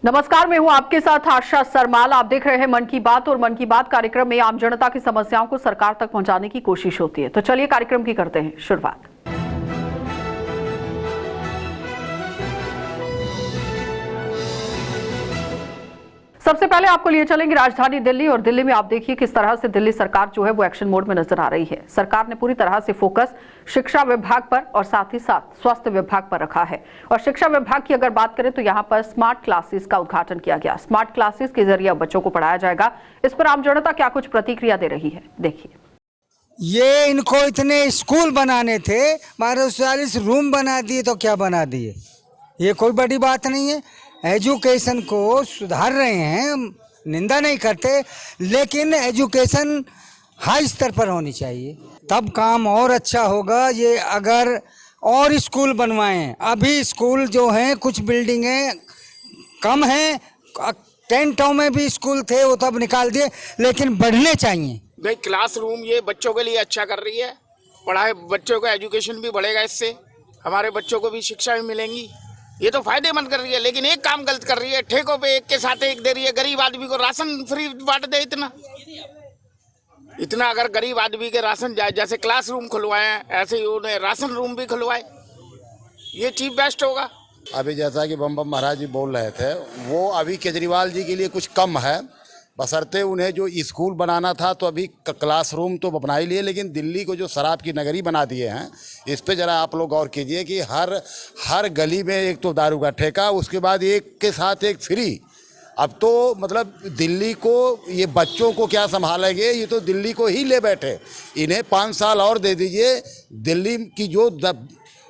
नमस्कार, मैं हूं आपके साथ आशा सरमाल। आप देख रहे हैं मन की बात और मन की बात कार्यक्रम में आम जनता की समस्याओं को सरकार तक पहुंचाने की कोशिश होती है। तो चलिए कार्यक्रम की करते हैं शुरुआत। सबसे पहले आपको लिए चलेंगे राजधानी दिल्ली, और दिल्ली में आप देखिए किस तरह से दिल्ली सरकार जो है वो एक्शन मोड में नजर आ रही है। सरकार ने पूरी तरह से फोकस शिक्षा विभाग पर और साथ ही साथ स्वास्थ्य विभाग पर रखा है। और शिक्षा विभाग की अगर बात करें तो यहाँ पर स्मार्ट क्लासेस का उद्घाटन किया गया। स्मार्ट क्लासेस के जरिए बच्चों को पढ़ाया जाएगा। इस पर आम जनता क्या कुछ प्रतिक्रिया दे रही है, देखिए। ये इनको इतने स्कूल बनाने थे, 1240 रूम बना दिए तो क्या बना दिए, ये कोई बड़ी बात नहीं है। एजुकेशन को सुधार रहे हैं, निंदा नहीं करते, लेकिन एजुकेशन हाई स्तर पर होनी चाहिए, तब काम और अच्छा होगा। ये अगर और स्कूल बनवाएं, अभी स्कूल जो हैं कुछ बिल्डिंगें कम हैं, 10 टाउन में भी स्कूल थे वो तब निकाल दिए, लेकिन बढ़ने चाहिए। भाई क्लासरूम ये बच्चों के लिए अच्छा कर रही है, पढ़ाई बच्चों का एजुकेशन भी बढ़ेगा, इससे हमारे बच्चों को भी शिक्षा भी मिलेंगी, ये तो फायदेमंद कर रही है। लेकिन एक काम गलत कर रही है, ठेकों पे एक के साथ एक दे रही है। गरीब आदमी को राशन फ्री बांट दे, इतना अगर गरीब आदमी के राशन जाए, जैसे क्लासरूम खुलवाए ऐसे ही उन्हें राशन रूम भी खुलवाए, ये चीफ बेस्ट होगा। अभी जैसा कि बम महाराज जी बोल रहे थे, वो अभी केजरीवाल जी के लिए कुछ कम है, बशर्ते उन्हें जो स्कूल बनाना था तो अभी क्लासरूम तो बना ही लिए, लेकिन दिल्ली को जो शराब की नगरी बना दिए हैं, इस पे ज़रा आप लोग गौर कीजिए कि हर गली में एक तो दारू का ठेका, उसके बाद एक के साथ एक फ्री। अब तो मतलब दिल्ली को, ये बच्चों को क्या संभालेंगे, ये तो दिल्ली को ही ले बैठे। इन्हें 5 साल और दे दीजिए, दिल्ली की जो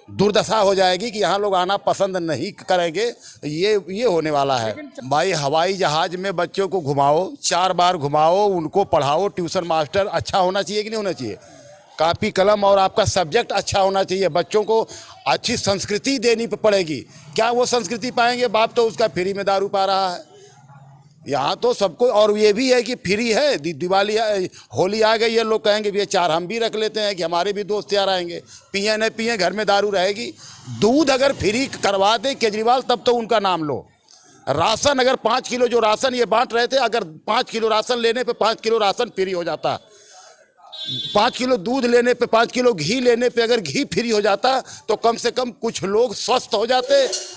दुर्दशा हो जाएगी कि यहाँ लोग आना पसंद नहीं करेंगे, ये होने वाला है। भाई हवाई जहाज में बच्चों को घुमाओ, 4 बार घुमाओ, उनको पढ़ाओ, ट्यूशन मास्टर अच्छा होना चाहिए कि नहीं होना चाहिए, कापी कलम और आपका सब्जेक्ट अच्छा होना चाहिए, बच्चों को अच्छी संस्कृति देनी पड़ेगी। क्या वो संस्कृति पाएंगे? बाप तो उसका फ्री में दारू पा रहा है यहाँ तो सबको। और ये भी है कि फ्री है, दिवाली होली आ गई है, लोग कहेंगे भैया 4 हम भी रख लेते हैं कि हमारे भी दोस्त यार आएंगे, पिए न पिए घर में दारू रहेगी। दूध अगर फ्री करवा दे केजरीवाल तब तो उनका नाम लो। राशन अगर 5 किलो जो राशन ये बांट रहे थे, अगर 5 किलो राशन लेने पे 5 किलो राशन फ्री हो जाता, 5 किलो दूध लेने पे, 5 किलो घी लेने पे अगर घी फ्री हो जाता तो कम से कम कुछ लोग स्वस्थ हो जाते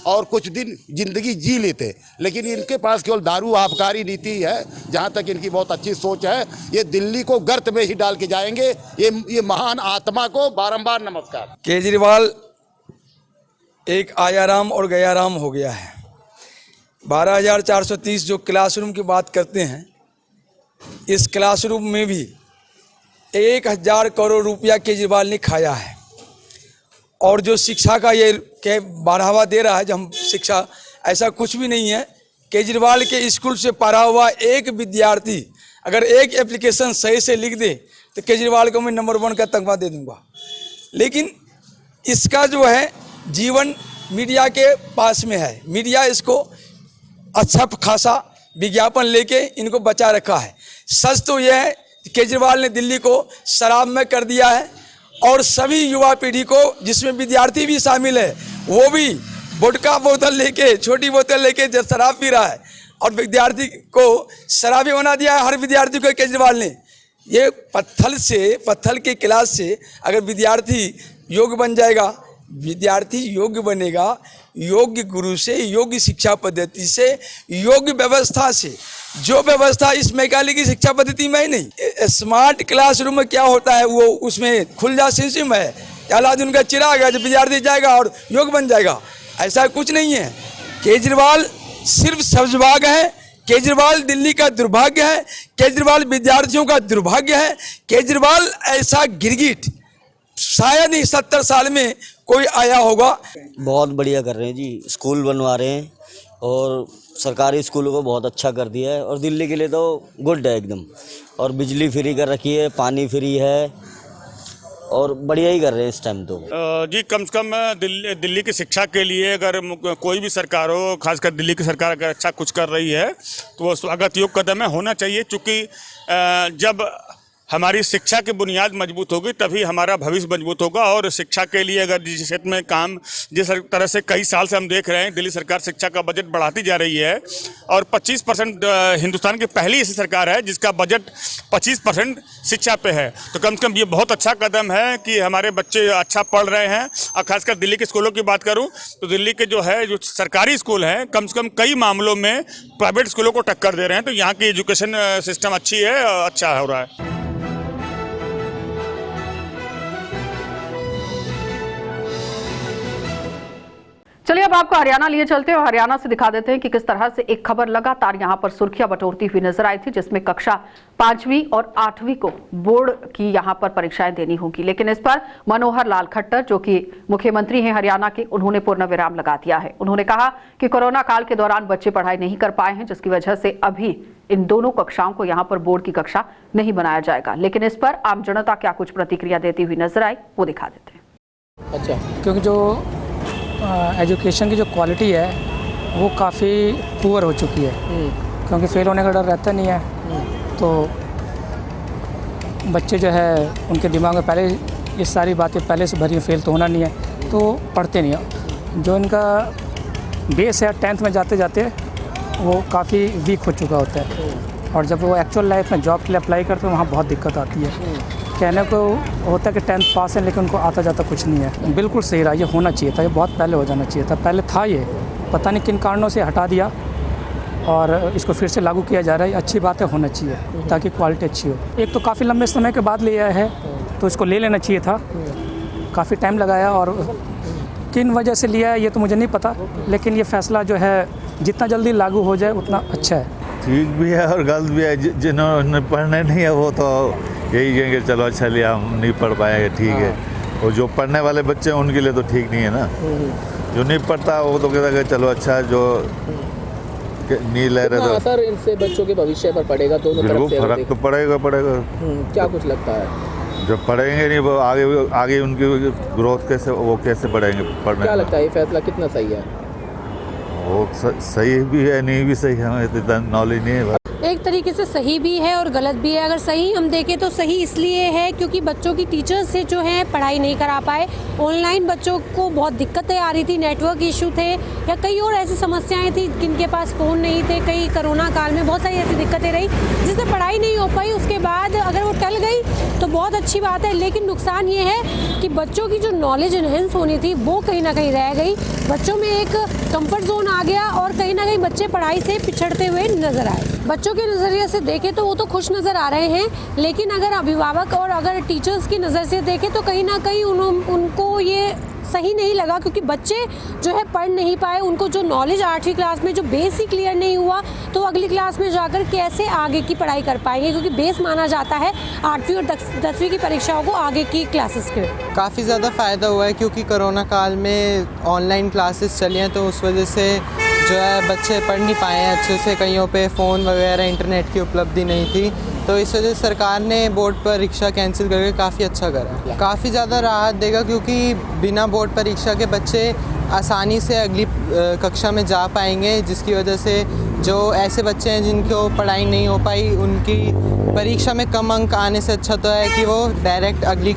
और कुछ दिन जिंदगी जी लेते। लेकिन इनके पास केवल दारू आबकारी नीति है, जहाँ तक इनकी बहुत अच्छी सोच है। ये दिल्ली को गर्त में ही डाल के जाएंगे, ये महान आत्मा को बारंबार नमस्कार। केजरीवाल एक आयाराम और गयाराम हो गया है। 12,430 जो क्लासरूम की बात करते हैं, इस क्लासरूम में भी 1,000 करोड़ रुपया केजरीवाल ने खाया है। और जो शिक्षा का ये के बढ़ावा दे रहा है, जो हम शिक्षा, ऐसा कुछ भी नहीं है। केजरीवाल के स्कूल से पढ़ा हुआ एक विद्यार्थी अगर एक एप्लीकेशन सही से लिख दे तो केजरीवाल को मैं नंबर 1 का तगमा दे दूंगा। लेकिन इसका जो है जीवन मीडिया के पास में है, मीडिया इसको अच्छा खासा विज्ञापन लेके इनको बचा रखा है। सच तो यह है केजरीवाल ने दिल्ली को शराब में कर दिया है, और सभी युवा पीढ़ी को, जिसमें विद्यार्थी भी शामिल है, वो भी वोडका बोतल लेके, छोटी बोतल लेके जब शराब पी रहा है, और विद्यार्थी को शराबी बना दिया है हर विद्यार्थी को केजरीवाल ने। ये पत्थर के क्लास से अगर विद्यार्थी योग्य बन जाएगा, विद्यार्थी योग्य बनेगा योग्य गुरु से, योग्य शिक्षा पद्धति से, योग्य व्यवस्था से, जो व्यवस्था इस मेघालय की शिक्षा पद्धति में ही नहीं। स्मार्ट क्लासरूम में क्या होता है, वो उसमें खुल जा सिस्टम है, अलादीन का चिराग है, जब विद्यार्थी जाएगा और योग्य बन जाएगा, ऐसा कुछ नहीं है। केजरीवाल सिर्फ सब्जबाग है, केजरीवाल दिल्ली का दुर्भाग्य है, केजरीवाल विद्यार्थियों का दुर्भाग्य है। केजरीवाल ऐसा गिरगिट शायद ही 70 साल में कोई आया होगा। बहुत बढ़िया कर रहे हैं जी, स्कूल बनवा रहे हैं और सरकारी स्कूलों को बहुत अच्छा कर दिया है, और दिल्ली के लिए तो गुड है एकदम। और बिजली फ्री कर रखी है, पानी फ्री है, और बढ़िया ही कर रहे हैं इस टाइम तो। जी कम से कम दिल्ली की शिक्षा के लिए अगर कोई भी सरकार हो, खासकर दिल्ली की सरकार अगर अच्छा कुछ कर रही है तो वो स्वागत योग्य कदम है, होना चाहिए। चूँकि जब हमारी शिक्षा की बुनियाद मजबूत होगी तभी हमारा भविष्य मजबूत होगा। और शिक्षा के लिए अगर जिस क्षेत्र में काम जिस तरह से कई साल से हम देख रहे हैं, दिल्ली सरकार शिक्षा का बजट बढ़ाती जा रही है और 25% हिंदुस्तान की पहली ऐसी सरकार है जिसका बजट 25% शिक्षा पे है। तो कम से कम ये बहुत अच्छा कदम है कि हमारे बच्चे अच्छा पढ़ रहे हैं। और खासकर दिल्ली के स्कूलों की बात करूँ तो दिल्ली के जो सरकारी स्कूल हैं कम से कम कई मामलों में प्राइवेट स्कूलों को टक्कर दे रहे हैं। तो यहाँ की एजुकेशन सिस्टम अच्छी है, अच्छा हो रहा है। चलिए अब आपको हरियाणा लिए चलते हैं और हरियाणा से दिखा देते हैं कि किस तरह से एक खबर लगातार यहां पर सुर्खियां बटोरती हुई नजर आई थी, जिसमें कक्षा 5वीं और 8वीं को बोर्ड की यहां पर परीक्षाएं देनी होगी। लेकिन इस पर मनोहर लाल खट्टर, जो कि मुख्यमंत्री हैं हरियाणा के, उन्होंने पूर्ण विराम लगा दिया है। उन्होंने कहा कि कोरोना काल के दौरान बच्चे पढ़ाई नहीं कर पाए हैं, जिसकी वजह से अभी इन दोनों कक्षाओं को यहां पर बोर्ड की कक्षा नहीं बनाया जाएगा। लेकिन इस पर आम जनता क्या कुछ प्रतिक्रिया देती हुई नजर आई, वो दिखा देते हैं। अच्छा, क्योंकि जो एजुकेशन की जो क्वालिटी है वो काफ़ी पुअर हो चुकी है, क्योंकि फेल होने का डर रहता नहीं है। तो बच्चे जो है उनके दिमाग में पहले ये सारी बातें पहले से भरी, फेल तो होना नहीं है, तो पढ़ते नहीं है। जो इनका बेस है 10th में जाते जाते वो काफ़ी वीक हो चुका होता है, और जब वो एक्चुअल लाइफ में जॉब के लिए अप्लाई करते हैं वहाँ बहुत दिक्कत आती है। कहने को होता है कि 10th पास है लेकिन उनको आता जाता कुछ नहीं है। बिल्कुल सही रहा, ये होना चाहिए था, ये बहुत पहले हो जाना चाहिए था। पहले था ये, पता नहीं किन कारणों से हटा दिया और इसको फिर से लागू किया जा रहा है। अच्छी बात है, होना चाहिए ताकि क्वालिटी अच्छी हो। एक तो काफ़ी लंबे समय के बाद लिया है तो इसको ले लेना चाहिए था, काफ़ी टाइम लगाया, और किन वजह से लिया है ये तो मुझे नहीं पता, लेकिन ये फैसला जो है जितना जल्दी लागू हो जाए उतना अच्छा है। ठीक भी है और गलत भी है। जिन्होंने पढ़ने नहीं है वो तो यही कहेंगे चलो अच्छा लिया, हम नहीं पढ़ पाएंगे, ठीक है। और जो पढ़ने वाले बच्चे हैं उनके लिए तो ठीक नहीं है ना। जो नहीं पढ़ता वो तो कहता है चलो अच्छा, जो नहीं ले रहे तो असर इनसे बच्चों के भविष्य पर पड़ेगा, दोनों तरफ से फर्क तो पड़ेगा। क्या कुछ लगता है? जब पढ़ेंगे नहीं वो आगे उनकी ग्रोथ कैसे बढ़ेंगे पढ़ने। क्या लगता है ये फैसला कितना सही है? वो सही भी है, नहीं भी सही है, हमें इतना नॉलेज नहीं है। एक तरीके से सही भी है और गलत भी है। अगर सही हम देखें तो सही इसलिए है क्योंकि बच्चों की टीचर्स से जो है पढ़ाई नहीं करा पाए। ऑनलाइन बच्चों को बहुत दिक्कतें आ रही थी, नेटवर्क इशू थे या कई और ऐसी समस्याएं थी, जिनके पास फ़ोन नहीं थे। कई कोरोना काल में बहुत सारी ऐसी दिक्कतें रही जिससे पढ़ाई नहीं हो पाई। उसके बाद अगर वो टल गई तो बहुत अच्छी बात है, लेकिन नुकसान ये है कि बच्चों की जो नॉलेज इन्हेंस होनी थी वो कहीं ना कहीं रह गई। बच्चों में एक कंफर्ट जोन आ गया और कहीं ना कहीं बच्चे पढ़ाई से पिछड़ते हुए नजर आए। बच्चों के नज़रिए से देखें तो वो तो खुश नज़र आ रहे हैं, लेकिन अगर अभिभावक और अगर टीचर्स की नज़र से देखें तो कहीं ना कहीं उनको ये सही नहीं लगा, क्योंकि बच्चे जो है पढ़ नहीं पाए। उनको जो नॉलेज 8वीं क्लास में जो बेस ही क्लियर नहीं हुआ तो अगली क्लास में जाकर कैसे आगे की पढ़ाई कर पाएंगे, क्योंकि बेस माना जाता है 8वीं और 10वीं की परीक्षाओं को आगे की क्लासेस के। काफ़ी ज़्यादा फ़ायदा हुआ है क्योंकि कोरोना काल में ऑनलाइन क्लासेस चली हैं, तो उस वजह से जो है बच्चे पढ़ नहीं पाए हैं अच्छे से। कईयों पे फ़ोन वगैरह इंटरनेट की उपलब्धि नहीं थी, तो इस वजह से सरकार ने बोर्ड परीक्षा कैंसिल करके काफ़ी अच्छा करा। काफ़ी ज़्यादा राहत देगा क्योंकि बिना बोर्ड परीक्षा के बच्चे आसानी से अगली कक्षा में जा पाएंगे, जिसकी वजह से जो ऐसे बच्चे हैं जिनको पढ़ाई नहीं हो पाई उनकी परीक्षा में कम अंक आने से अच्छा तो है कि वो डायरेक्ट अगली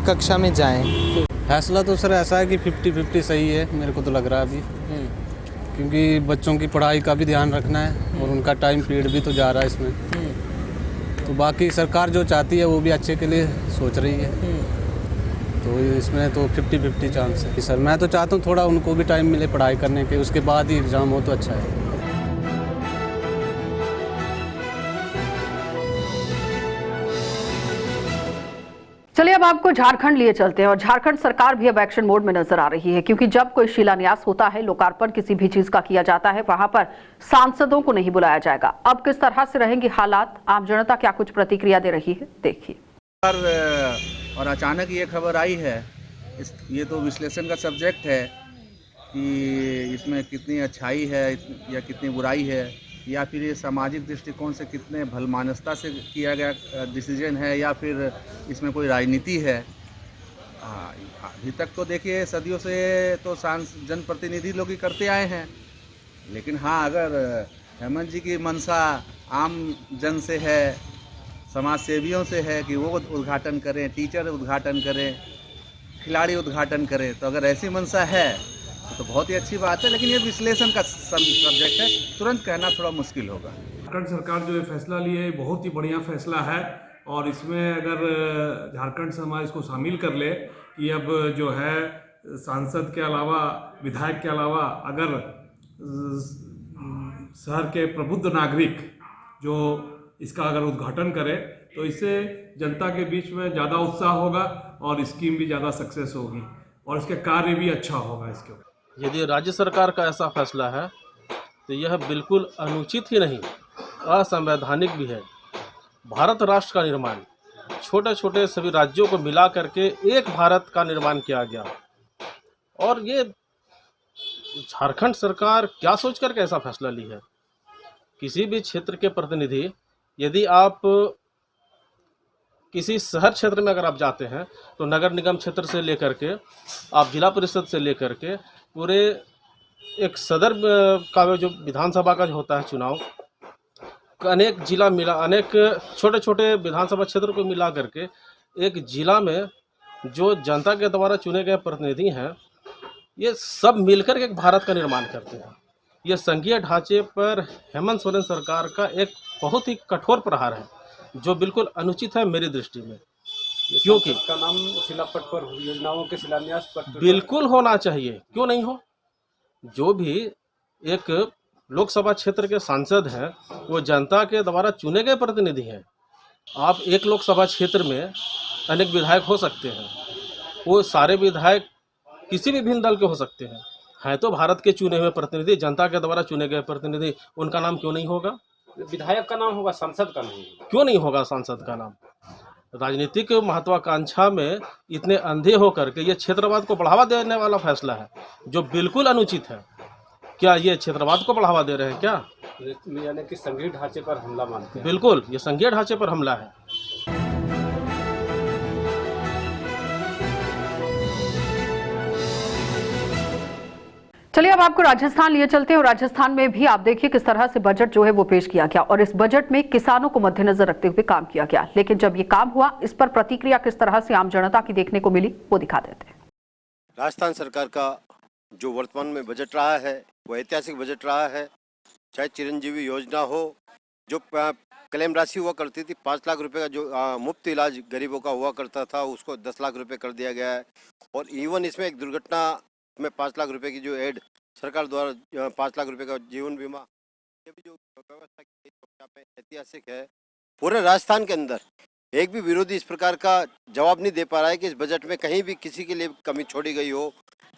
कक्षा में जाएँ। फैसला तो सर ऐसा है कि 50-50 सही है, मेरे को तो लग रहा है अभी, क्योंकि बच्चों की पढ़ाई का भी ध्यान रखना है और उनका टाइम पीरियड भी तो जा रहा है इसमें। तो बाकी सरकार जो चाहती है वो भी अच्छे के लिए सोच रही है, तो इसमें तो 50-50 चांस है। सर मैं तो चाहता हूँ थोड़ा उनको भी टाइम मिले पढ़ाई करने के, उसके बाद ही एग्ज़ाम हो तो अच्छा है। चलिए अब आपको झारखंड लिए चलते हैं और झारखंड सरकार भी अब एक्शन मोड में नजर आ रही है, क्योंकि जब कोई शिलान्यास होता है, लोकार्पण किसी भी चीज का किया जाता है, वहां पर सांसदों को नहीं बुलाया जाएगा। अब किस तरह से रहेंगे हालात, आम जनता क्या कुछ प्रतिक्रिया दे रही है, देखिए। और अचानक ये खबर आई है, ये तो विश्लेषण का सब्जेक्ट है कि इसमें कितनी अच्छाई है या कितनी बुराई है, या फिर ये सामाजिक दृष्टिकोण से कितने भलमानसता से किया गया डिसीजन है, या फिर इसमें कोई राजनीति है। अभी तक तो देखिए सदियों से तो जनप्रतिनिधि लोग ही करते आए हैं, लेकिन हाँ अगर हेमंत जी की मंशा आम जन से है, समाज सेवियों से है कि वो उद्घाटन करें, टीचर उद्घाटन करें, खिलाड़ी उद्घाटन करें। तो अगर ऐसी मंशा है तो बहुत ही अच्छी बात है, लेकिन ये विश्लेषण का सब्जेक्ट है, तुरंत कहना थोड़ा मुश्किल होगा। झारखंड सरकार जो ये फैसला ली है बहुत ही बढ़िया फैसला है, और इसमें अगर झारखंड समाज इसको शामिल कर ले कि अब जो है सांसद के अलावा, विधायक के अलावा अगर शहर के प्रबुद्ध नागरिक जो इसका अगर उद्घाटन करे तो इससे जनता के बीच में ज़्यादा उत्साह होगा और स्कीम भी ज़्यादा सक्सेस होगी और इसके कार्य भी अच्छा होगा। इसके ऊपर यदि राज्य सरकार का ऐसा फैसला है तो यह बिल्कुल अनुचित ही नहीं, असंवैधानिक भी है। भारत राष्ट्र का निर्माण, छोटे छोटे सभी राज्यों को मिला करके एक भारत का निर्माण किया गया, और ये झारखंड सरकार क्या सोच करके ऐसा फैसला ली है। किसी भी क्षेत्र के प्रतिनिधि, यदि आप किसी शहर क्षेत्र में अगर आप जाते हैं तो नगर निगम क्षेत्र से लेकर के आप जिला परिषद से लेकर के पूरे एक सदर का जो विधानसभा का जो होता है चुनाव, अनेक जिला मिला, अनेक छोटे छोटे विधानसभा क्षेत्र को मिला करके एक जिला में जो जनता के द्वारा चुने गए प्रतिनिधि हैं, ये सब मिलकर एक भारत का निर्माण करते हैं। ये संघीय ढांचे पर हेमंत सोरेन सरकार का एक बहुत ही कठोर प्रहार है, जो बिल्कुल अनुचित है मेरी दृष्टि में। क्योंकि का नाम शिलापट पर, योजनाओं के शिलान्यास पर बिल्कुल होना चाहिए, क्यों नहीं हो। जो भी एक लोकसभा क्षेत्र के सांसद हैं वो जनता के द्वारा चुने गए प्रतिनिधि हैं। आप एक लोकसभा क्षेत्र में अनेक विधायक हो सकते हैं, वो सारे विधायक किसी भी भिन्न दल के हो सकते हैं तो भारत के चुने हुए प्रतिनिधि, जनता के द्वारा चुने गए प्रतिनिधि, उनका नाम क्यों नहीं होगा। विधायक का नाम होगा, सांसद का नहीं। क्यों नहीं होगा सांसद का नाम। राजनीतिक महत्वाकांक्षा में इतने अंधे होकर के ये क्षेत्रवाद को बढ़ावा देने वाला फैसला है, जो बिल्कुल अनुचित है। क्या ये क्षेत्रवाद को बढ़ावा दे रहे हैं क्या? यानी कि संघीय ढांचे पर हमला मानते हैं। बिल्कुल, ये संघीय ढांचे पर हमला है। चलिए अब आपको राजस्थान लिए चलते हैं, और राजस्थान में भी आप देखिए किस तरह से बजट जो है वो पेश किया गया, और इस बजट में किसानों को मद्देनजर रखते हुए काम किया गया। लेकिन जब ये काम हुआ, इस पर प्रतिक्रिया किस तरह से आम जनता की देखने को मिली, वो दिखा देते हैं। राजस्थान सरकार का जो वर्तमान में बजट रहा है वो ऐतिहासिक बजट रहा है। चाहे चिरंजीवी योजना हो, जो क्लेम राशि हुआ करती थी 5 लाख रुपए का, जो मुफ्त इलाज गरीबों का हुआ करता था, उसको 10 लाख रुपए कर दिया गया है। और इवन इसमें एक दुर्घटना में 5 लाख रुपए की जो एड सरकार द्वारा 5 लाख रुपए का जीवन बीमा, ये भी जो व्यवस्था की गई ऐतिहासिक है। पूरे राजस्थान के अंदर एक भी विरोधी इस प्रकार का जवाब नहीं दे पा रहा है कि इस बजट में कहीं भी किसी के लिए कमी छोड़ी गई हो।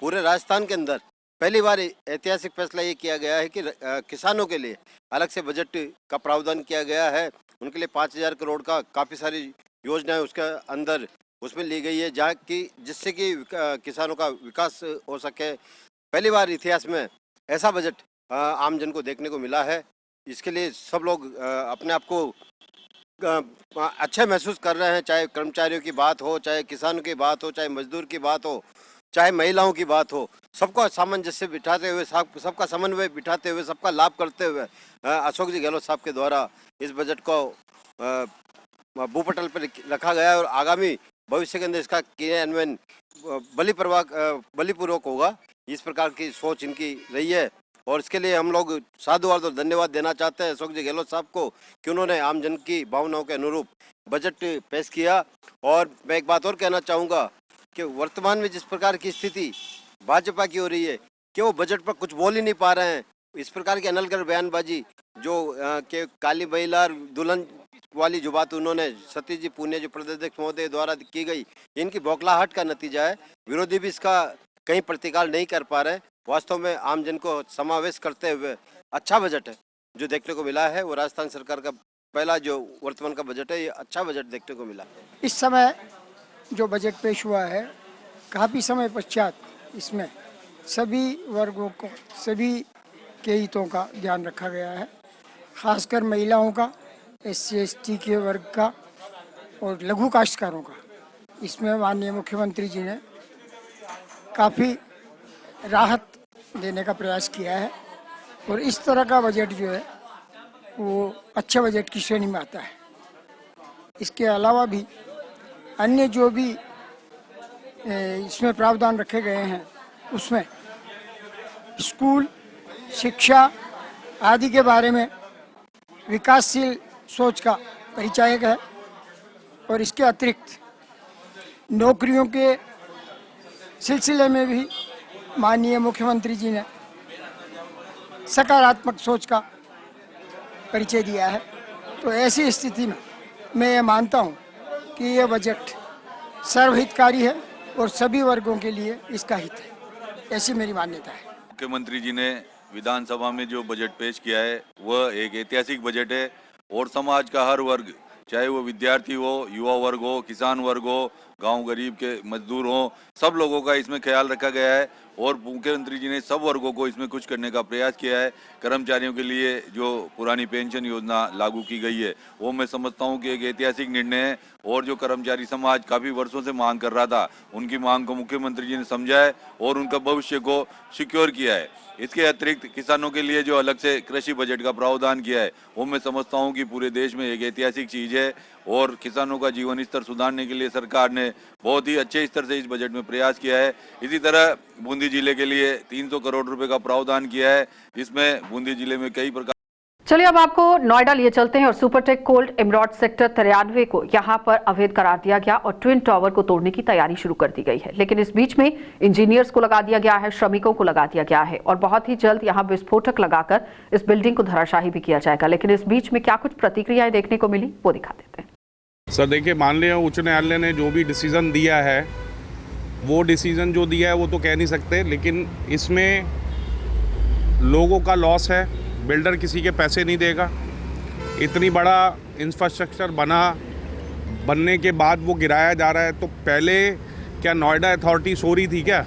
पूरे राजस्थान के अंदर पहली बार ऐतिहासिक फैसला ये किया गया है कि किसानों के लिए अलग से बजट का प्रावधान किया गया है। उनके लिए 5,000 करोड़ का काफ़ी सारी योजनाएं उसके अंदर उसमें ली गई है, जहाँ की जिससे कि किसानों का विकास हो सके। पहली बार इतिहास में ऐसा बजट आम जन को देखने को मिला है। इसके लिए सब लोग अपने आप को अच्छे महसूस कर रहे हैं। चाहे कर्मचारियों की बात हो, चाहे किसानों की बात हो, चाहे मजदूर की बात हो, चाहे महिलाओं की बात हो, सबका सामंजस्य बिठाते हुए, सबका समन्वय बिठाते हुए, सबका लाभ करते हुए अशोक जी गहलोत साहब के द्वारा इस बजट को भूपटल पर रखा गया है। और आगामी भविष्य के अंदर इसका क्रियान्वयन बलिपूर्वक होगा, इस प्रकार की सोच इनकी रही है। और इसके लिए हम लोग साधुवाद और धन्यवाद देना चाहते हैं अशोक जी गहलोत साहब को कि उन्होंने आम जन की भावनाओं के अनुरूप बजट पेश किया। और मैं एक बात और कहना चाहूँगा कि वर्तमान में जिस प्रकार की स्थिति भाजपा की हो रही है कि वो बजट पर कुछ बोल ही नहीं पा रहे हैं। इस प्रकार की अनलगर बयानबाजी जो कि काली महिला दुल्हन वाली जो बात उन्होंने सतीश जी पुनिया जो प्रदेश महोदय द्वारा की गई, इनकी बौखलाहट का नतीजा है। विरोधी भी इसका कहीं प्रतिकार नहीं कर पा रहे। वास्तव में आम जन को समावेश करते हुए अच्छा बजट है जो देखने को मिला है। वो राजस्थान सरकार का पहला जो वर्तमान का बजट है, ये अच्छा बजट देखने को मिला। इस समय जो बजट पेश हुआ है, काफ़ी समय पश्चात इसमें सभी वर्गों को, सभी के हितों का ध्यान रखा गया है। खासकर महिलाओं का, SC ST के वर्ग का और लघु काश्तकारों का। इसमें माननीय मुख्यमंत्री जी ने काफ़ी राहत देने का प्रयास किया है। और इस तरह का बजट जो है वो अच्छे बजट की श्रेणी में आता है। इसके अलावा भी अन्य जो भी इसमें प्रावधान रखे गए हैं उसमें स्कूल, शिक्षा आदि के बारे में विकासशील सोच का परिचायक है। और इसके अतिरिक्त नौकरियों के सिलसिले में भी माननीय मुख्यमंत्री जी ने सकारात्मक सोच का परिचय दिया है। तो ऐसी स्थिति में मैं ये मानता हूँ कि ये बजट सर्वहितकारी है और सभी वर्गों के लिए इसका हित है, ऐसी मेरी मान्यता है। मुख्यमंत्री जी ने विधानसभा में जो बजट पेश किया है वह एक ऐतिहासिक बजट है और समाज का हर वर्ग, चाहे वो विद्यार्थी हो, युवा वर्ग हो, किसान वर्ग हो, गांव गरीब के मजदूर हो, सब लोगों का इसमें ख्याल रखा गया है। और मुख्यमंत्री जी ने सब वर्गों को इसमें कुछ करने का प्रयास किया है। कर्मचारियों के लिए जो पुरानी पेंशन योजना लागू की गई है वो मैं समझता हूँ कि एक ऐतिहासिक निर्णय है और जो कर्मचारी समाज काफ़ी वर्षों से मांग कर रहा था उनकी मांग को मुख्यमंत्री जी ने समझा है और उनका भविष्य को सिक्योर किया है। इसके अतिरिक्त किसानों के लिए जो अलग से कृषि बजट का प्रावधान किया है वो मैं समझता हूं कि पूरे देश में एक ऐतिहासिक चीज़ है और किसानों का जीवन स्तर सुधारने के लिए सरकार ने बहुत ही अच्छे स्तर से इस बजट में प्रयास किया है। इसी तरह बूंदी जिले के लिए 300 करोड़ रुपए का प्रावधान किया है, जिसमें बूंदी जिले में कई प्रकार। चलिए अब आपको नोएडा लिए चलते हैं और सुपरटेक कोल्ड इमरॉड सेक्टर 93 को यहां पर अवैध करार दिया गया और ट्विन टावर को तोड़ने की तैयारी शुरू कर दी गई है। लेकिन इस बीच में इंजीनियर्स को लगा दिया गया है, श्रमिकों को लगा दिया गया है और बहुत ही जल्द यहां विस्फोटक लगाकर इस बिल्डिंग को धराशाही भी किया जाएगा। लेकिन इस बीच में क्या कुछ प्रतिक्रियाएं देखने को मिली वो दिखा देते हैं। सर देखिए, मान लिया उच्च न्यायालय ने जो भी डिसीजन दिया है वो डिसीजन जो दिया है वो तो कह नहीं सकते, लेकिन इसमें लोगों का लॉस है। बिल्डर किसी के पैसे नहीं देगा। इतनी बड़ा इंफ्रास्ट्रक्चर बनने के बाद वो गिराया जा रहा है। तो पहले क्या नोएडा अथॉरिटी सो रही थी क्या?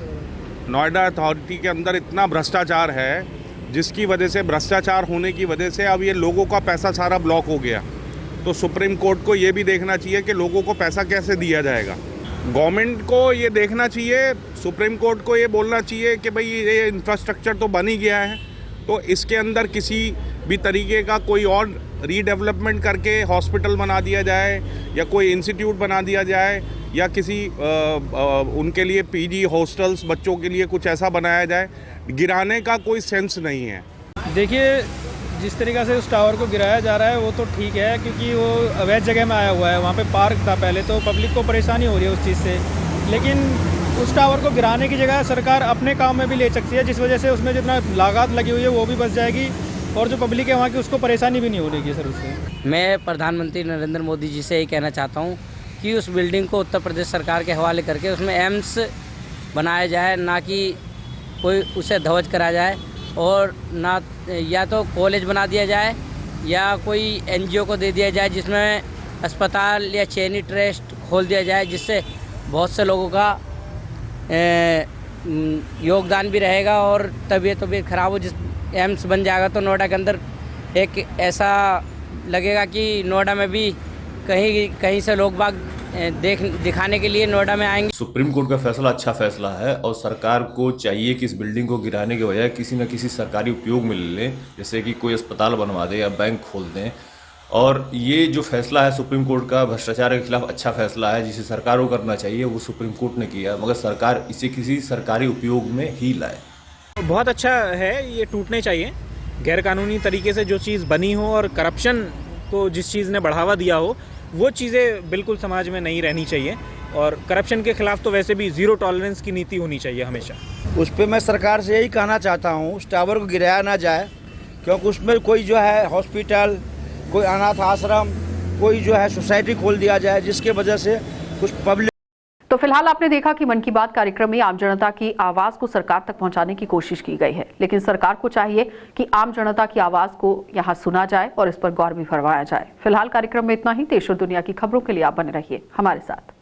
नोएडा अथॉरिटी के अंदर इतना भ्रष्टाचार है जिसकी वजह से, भ्रष्टाचार होने की वजह से अब ये लोगों का पैसा सारा ब्लॉक हो गया। तो सुप्रीम कोर्ट को ये भी देखना चाहिए कि लोगों को पैसा कैसे दिया जाएगा। गवर्नमेंट को ये देखना चाहिए, सुप्रीम कोर्ट को ये बोलना चाहिए कि भाई ये इंफ्रास्ट्रक्चर तो बन ही गया है, तो इसके अंदर किसी भी तरीके का कोई और रीडेवलपमेंट करके हॉस्पिटल बना दिया जाए या कोई इंस्टीट्यूट बना दिया जाए या किसी उनके लिए पीजी हॉस्टल्स बच्चों के लिए कुछ ऐसा बनाया जाए। गिराने का कोई सेंस नहीं है। देखिए, जिस तरीक़ा से उस टावर को गिराया जा रहा है वो तो ठीक है, क्योंकि वो अवैध जगह में आया हुआ है। वहाँ पे पार्क था पहले, तो पब्लिक को परेशानी हो रही है उस चीज़ से। लेकिन उस टावर को गिराने की जगह सरकार अपने काम में भी ले सकती है, जिस वजह से उसमें जितना लागत लगी हुई है वो भी बच जाएगी और जो पब्लिक है वहाँ की उसको परेशानी भी नहीं हो रही है सर उससे। मैं प्रधानमंत्री नरेंद्र मोदी जी से यही कहना चाहता हूँ कि उस बिल्डिंग को उत्तर प्रदेश सरकार के हवाले करके उसमें एम्स बनाया जाए, ना कि कोई उसे ध्वज करा जाए, और ना या तो कॉलेज बना दिया जाए या कोई NGO को दे दिया जाए जिसमें अस्पताल या चैनी ट्रस्ट खोल दिया जाए, जिससे बहुत से लोगों का योगदान भी रहेगा और तबीयत ख़राब हो। जिस एम्स बन जाएगा तो नोएडा के अंदर एक ऐसा लगेगा कि नोएडा में भी कहीं से लोग बाग दिखाने के लिए नोएडा में आएंगे। सुप्रीम कोर्ट का फैसला अच्छा फैसला है और सरकार को चाहिए कि इस बिल्डिंग को गिराने के बजाय किसी न किसी सरकारी उपयोग में ले लें, जैसे कि कोई अस्पताल बनवा दे या बैंक खोल दें। और ये जो फैसला है सुप्रीम कोर्ट का भ्रष्टाचार के खिलाफ अच्छा फैसला है, जिसे सरकार को करना चाहिए, वो सुप्रीम कोर्ट ने किया, मगर सरकार इसे किसी सरकारी उपयोग में ही लाए। बहुत अच्छा है, ये टूटने चाहिए। गैरकानूनी तरीके से जो चीज़ बनी हो और करप्शन को जिस चीज़ ने बढ़ावा दिया हो वो चीज़ें बिल्कुल समाज में नहीं रहनी चाहिए। और करप्शन के खिलाफ तो वैसे भी ज़ीरो टॉलरेंस की नीति होनी चाहिए हमेशा। उस पर मैं सरकार से यही कहना चाहता हूँ, उस टावर को गिराया ना जाए, क्योंकि उसमें कोई जो है हॉस्पिटल, कोई अनाथ आश्रम, कोई जो है सोसाइटी खोल दिया जाए, जिसके वजह से कुछ पब्लिक। तो फिलहाल आपने देखा कि मन की बात कार्यक्रम में आम जनता की आवाज को सरकार तक पहुंचाने की कोशिश की गई है, लेकिन सरकार को चाहिए कि आम जनता की आवाज को यहां सुना जाए और इस पर गौर भी फरमाया जाए। फिलहाल कार्यक्रम में इतना ही। देश और दुनिया की खबरों के लिए आप बने रहिए हमारे साथ।